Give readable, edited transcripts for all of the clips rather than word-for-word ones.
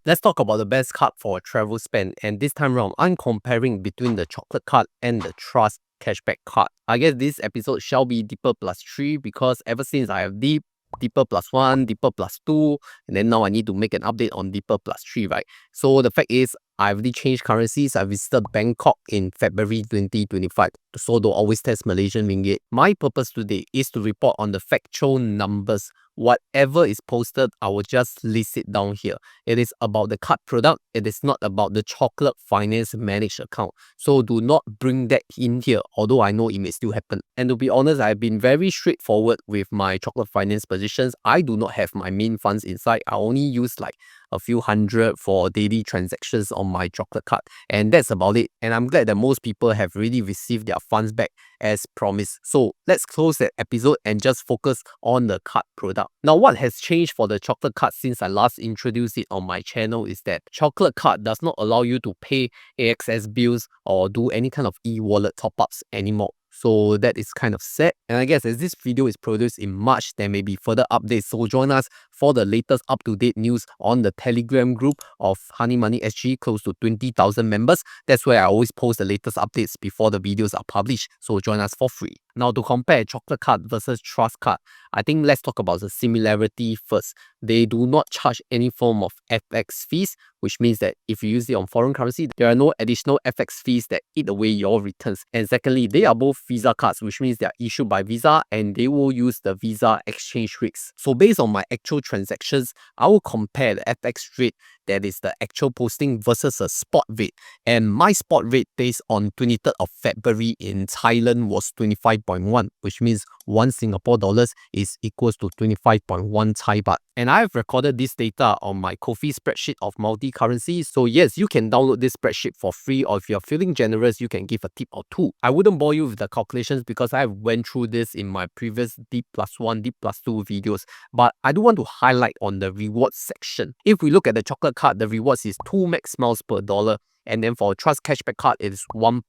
Let's talk about the best card for a travel spend. And this time around, I'm comparing between the chocolate card and the Trust Cashback Card. I guess this episode shall be deeper plus 3 because ever since I have deeper plus 1, deeper plus 2, and then now I need to make an update on deeper plus 3, right? So the fact is, I've already changed currencies. I visited Bangkok in February 2025. So don't always test Malaysian ringgit. My purpose today is to report on the factual numbers. Whatever is posted, I will just list it down here. It is about the card product. It is not about the chocolate finance managed account. So do not bring that in here, although I know it may still happen. And to be honest, I've been very straightforward with my chocolate finance positions. I do not have my main funds inside. I only use like a few hundred for daily transactions on my chocolate card. And that's about it. And I'm glad that most people have really received their funds back as promised. So let's close that episode and just focus on the card product. Now, what has changed for the chocolate card since I last introduced it on my channel is that chocolate card does not allow you to pay AXS bills or do any kind of e-wallet top-ups anymore. So that is kind of sad. And I guess as this video is produced in March, there may be further updates. So join us for the latest up-to-date news on the Telegram group of Honey Money SG, close to 20,000 members. That's where I always post the latest updates before the videos are published. So join us for free. Now, to compare chocolate card versus Trust card, I think let's talk about the similarity first. They do not charge any form of FX fees, which means that if you use it on foreign currency, there are no additional FX fees that eat away your returns. And secondly, they are both Visa cards, which means they are issued by Visa and they will use the Visa exchange rates. So based on my actual transactions, I will compare the FX rate, that is the actual posting, versus a spot rate. And my spot rate based on 23rd of February in Thailand was 25.1, which means 1 Singapore dollars is equals to 25.1 Thai baht. And I've recorded this data on my Ko-fi spreadsheet of multi-currency. So yes, you can download this spreadsheet for free, or if you're feeling generous, you can give a tip or two. I wouldn't bore you with the calculations because I went through this in my previous D+1, D+2 videos, but I do want to highlight on the rewards section. If we look at the chocolate card, the rewards is 2 max miles per dollar. And then for Trust Cashback Card, it is 1%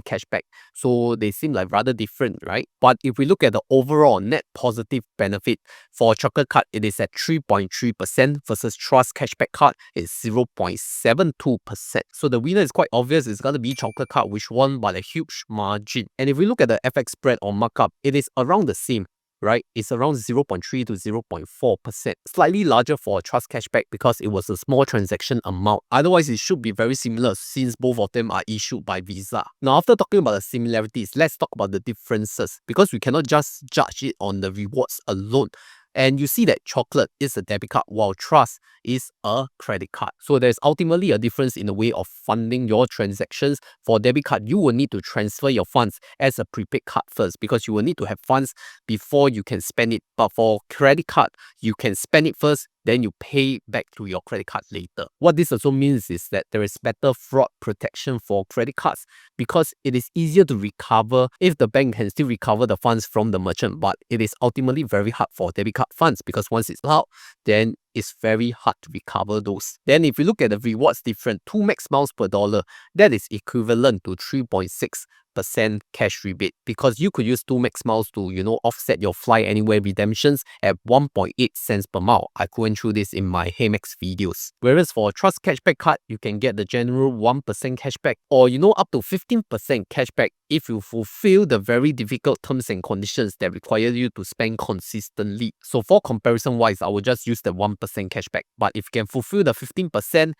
cashback. So they seem like rather different, right? But if we look at the overall net positive benefit, for Chocolate Card, it is at 3.3% versus Trust Cashback Card is 0.72%. So the winner is quite obvious. It's going to be Chocolate Card, which won by a huge margin. And if we look at the FX spread or markup, it is around the same, right? It's around 0.3 to 0.4%. Slightly larger for Trust Cashback because it was a small transaction amount. Otherwise, it should be very similar since both of them are issued by Visa. Now, after talking about the similarities, let's talk about the differences because we cannot just judge it on the rewards alone. And you see that chocolate is a debit card while Trust is a credit card. So there's ultimately a difference in the way of funding your transactions. For debit card, you will need to transfer your funds as a prepaid card first because you will need to have funds before you can spend it. But for credit card, you can spend it first, then you pay back to your credit card later. What this also means is that there is better fraud protection for credit cards because it is easier to recover if the bank can still recover the funds from the merchant, but it is ultimately very hard for debit card funds because once it's out, then it's very hard to recover those. Then if you look at the rewards different, 2 max miles per dollar, that is equivalent to 3.6% cash rebate because you could use 2 max miles to, offset your fly anywhere redemptions at 1.8 cents per mile. I went through this in my Hemex videos. Whereas for Trust Cashback Card, you can get the general 1% cashback or, up to 15% cashback if you fulfill the very difficult terms and conditions that require you to spend consistently. So for comparison wise, I will just use the 1% cashback. But if you can fulfill the 15%,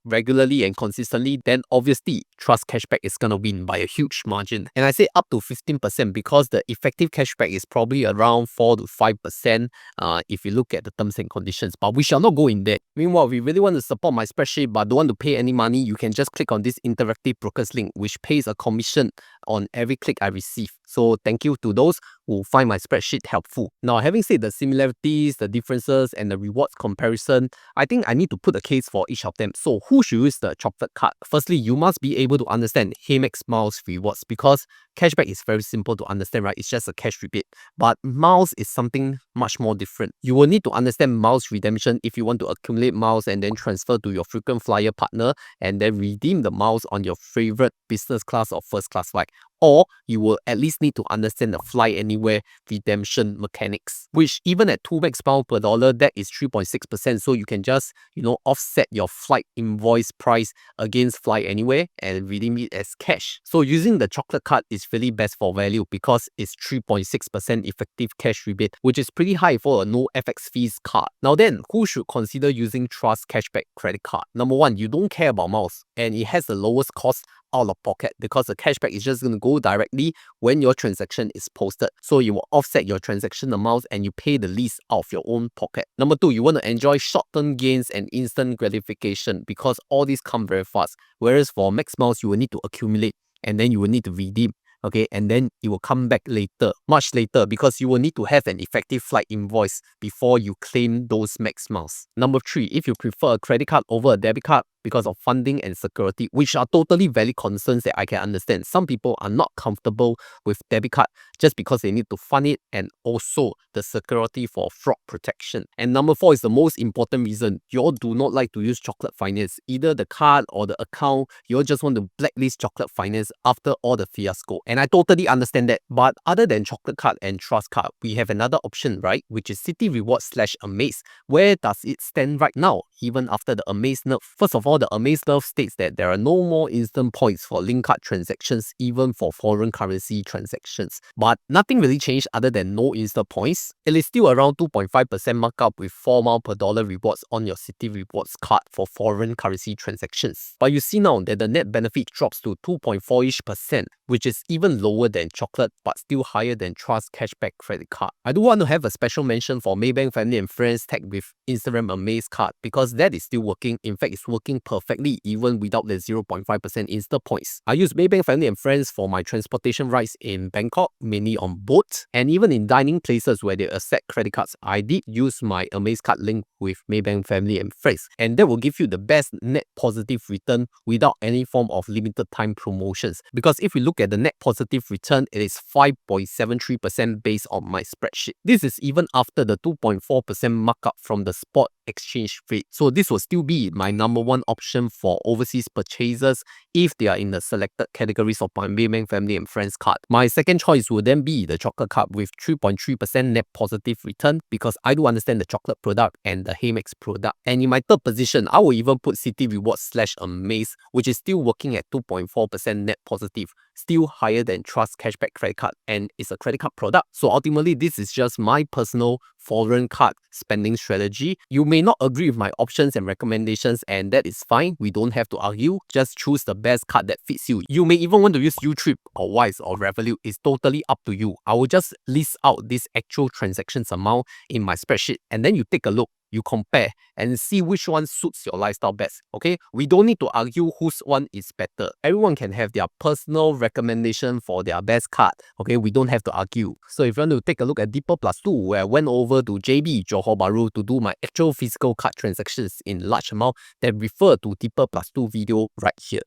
regularly and consistently, then obviously Trust Cashback is going to win by a huge margin. And I say up to 15% because the effective cashback is probably around 4 to 5% if you look at the terms and conditions. But we shall not go in there. Meanwhile, if you really want to support my spreadsheet but don't want to pay any money, you can just click on this interactive brokers link, which pays a commission on every click I receive. So thank you to those who find my spreadsheet helpful. Now, having said the similarities, the differences, and the rewards comparison, I think I need to put a case for each of them. So who should use the chocolate card? Firstly, you must be able to understand Hemex miles rewards because cashback is very simple to understand, right? It's just a cash rebate. But miles is something much more different. You will need to understand miles redemption if you want to accumulate miles and then transfer to your frequent flyer partner and then redeem the miles on your favorite business class or first class flight. or you will at least need to understand the fly anywhere redemption mechanics, which even at 2 max pound per dollar, that is 3.6%. So you can just, offset your flight invoice price against fly anywhere and redeem it as cash. So using the chocolate card is really best for value because it's 3.6% effective cash rebate, which is pretty high for a no FX fees card. Now then, who should consider using Trust Cashback Credit Card? Number one, you don't care about miles and it has the lowest cost out of pocket because the cashback is just going to go directly when your transaction is posted. So you will offset your transaction amounts and you pay the least out of your own pocket. Number two, you want to enjoy short-term gains and instant gratification because all these come very fast. Whereas for max miles, you will need to accumulate and then you will need to redeem. Okay, and then it will come back later, much later, because you will need to have an effective flight invoice before you claim those max miles. Number three, if you prefer a credit card over a debit card because of funding and security, which are totally valid concerns that I can understand. Some people are not comfortable with debit card just because they need to fund it and also the security for fraud protection. And number four is the most important reason. You all do not like to use chocolate finance, either the card or the account. You all just want to blacklist chocolate finance after all the fiasco. And I totally understand that. But other than chocolate card and trust card, we have another option, right? Which is City Rewards / Amaze. Where does it stand right now, even after the Amaze nerf? First of all, the Amaze nerf states that there are no more instant points for link card transactions, even for foreign currency transactions. But nothing really changed other than no instant points. It is still around 2.5% markup with 4 mile per dollar rewards on your City Rewards card for foreign currency transactions. But you see now that the net benefit drops to 2.4-ish%, which is even lower than chocolate but still higher than Trust Cashback Credit Card. I do want to have a special mention for Maybank Family and Friends tagged with Instagram Amaze card because that is still working. In fact, it's working perfectly even without the 0.5% Insta points. I use Maybank Family and Friends for my transportation rides in Bangkok, mainly on boats, and even in dining places where they accept credit cards. I did use my Amaze card link with Maybank Family and Friends, and that will give you the best net positive return without any form of limited time promotions. Because if we look at the net positive return, it is 5.73% based on my spreadsheet. This is even after the 2.4% markup from the spot exchange rate. So this will still be my number one option for overseas purchases if they are in the selected categories of my Maybank Family and Friends card. My second choice would then be the chocolate card with 3.3% net positive return because I do understand the chocolate product and the Hemex product. And in my third position, I will even put City Rewards / Amaze, which is still working at 2.4% net positive, still higher than Trust Cashback Credit Card, and it's a credit card product. So ultimately, this is just my personal foreign card spending strategy. You may not agree with my options and recommendations, and that is fine. We don't have to argue. Just choose the best card that fits you. You may even want to use Utrip or Wise or Revolut. It's totally up to you. I will just list out this actual transactions amount in my spreadsheet, and then you take a look. You compare and see which one suits your lifestyle best. Okay, we don't need to argue whose one is better. Everyone can have their personal recommendation for their best card. Okay, we don't have to argue. So if you want to take a look at Deeper Plus 2, where I went over to JB, Johor Bahru, to do my actual physical card transactions in large amount, then refer to Deeper Plus 2 video right here.